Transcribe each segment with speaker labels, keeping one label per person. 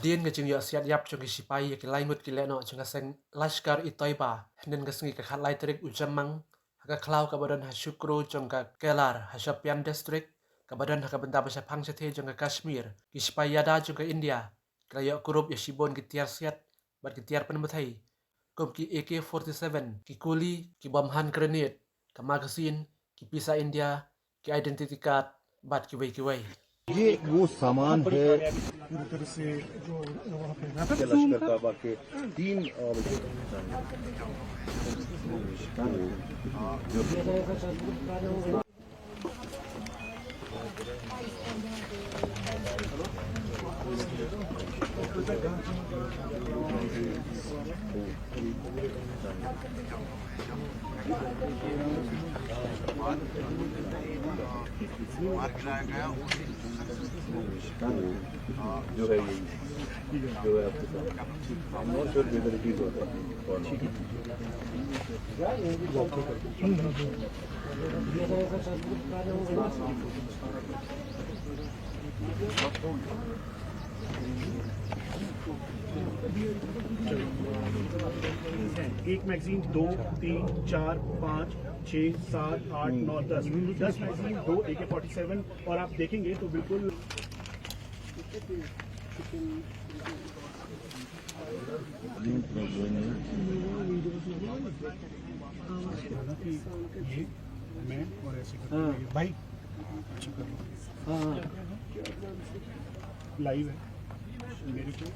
Speaker 1: din ga chung yo siat yap chung ki sipai ki lai mut ki le no chung ga seng lashkar i toiba nen ga sngi ka khat lai trik ujamang ka khlau ka badan ha shukru chung ka kelar ha shopian district ka badan ha ka benda ba phang che the chung ka kashmir ki sipai yada chung ka india ka yo kurup ya shibon ki tiar siat bat ki tiar pen mathai kom ki AK-47 ki kuli ki bom hand grenade ka magazine ki pisa india की identity card बात की वही
Speaker 2: ये वो सामान है
Speaker 3: से जो वहाँ पे
Speaker 2: लश्कर ताबा के 3 जो है ये जो है आपके साथ I'm not sure whether it is or
Speaker 3: एक मैगजीन 2, 3, 4, 5, 6, 7, 8, 9, 10 मैगजीन 2 AK-47 और आप देखेंगे तो बिल्कुल ये मैं और ऐसे भाई लाइव है मेरे को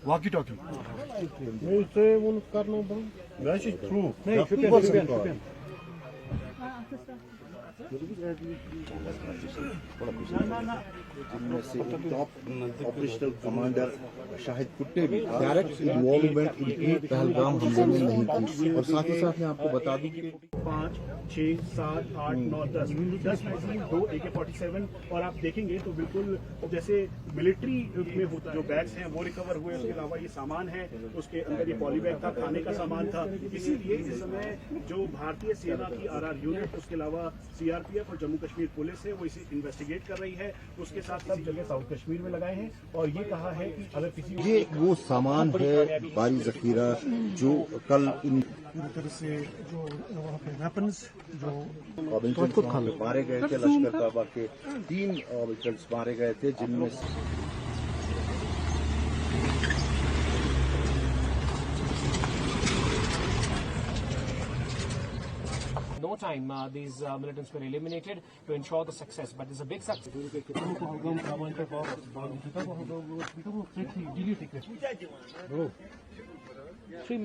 Speaker 3: वॉकी टॉकी नहीं इससे वो करना बंद दैट इज ट्रू नहीं
Speaker 2: जिनमें से टॉप ऑपरेशनल कमांडर शाहिद कुट्टे भी डायरेक्ट इन्वॉल्वमेंट इनकी पहलगाम हमले में नहीं थी और साथ ही साथ मैं आपको बता दूं कि
Speaker 3: 5, 6, 7, 8, 9, 10 मैगजीन 2 AK-47 और आप देखेंगे तो बिल्कुल जैसे मिलिट्री में होता जो बैग्स हैं वो रिकवर हुए उसके अलावा ये सामान है उसके अंदर ये पॉली बैग था खाने का सामान था इसीलिए इस समय जो भारतीय सेना की RR यूनिट उसके अलावा CRPF और जम्मू कश्मीर पुलिस है वो इसे इन्वेस्टिगेट कर रही है उसके साथ सब जगह साउथ कश्मीर में लगाए हैं और ये कहा है कि अगर किसी
Speaker 2: ये वो सामान है भारी जखीरा जो कल इन
Speaker 3: से जो वहाँ पे वेपन्स जो
Speaker 2: मारे गए थे लश्कर ताबा के 3 ऑफिसर्स मारे गए थे जिनमें
Speaker 4: No time these militants were eliminated to ensure the success, but there's a big success.
Speaker 3: Three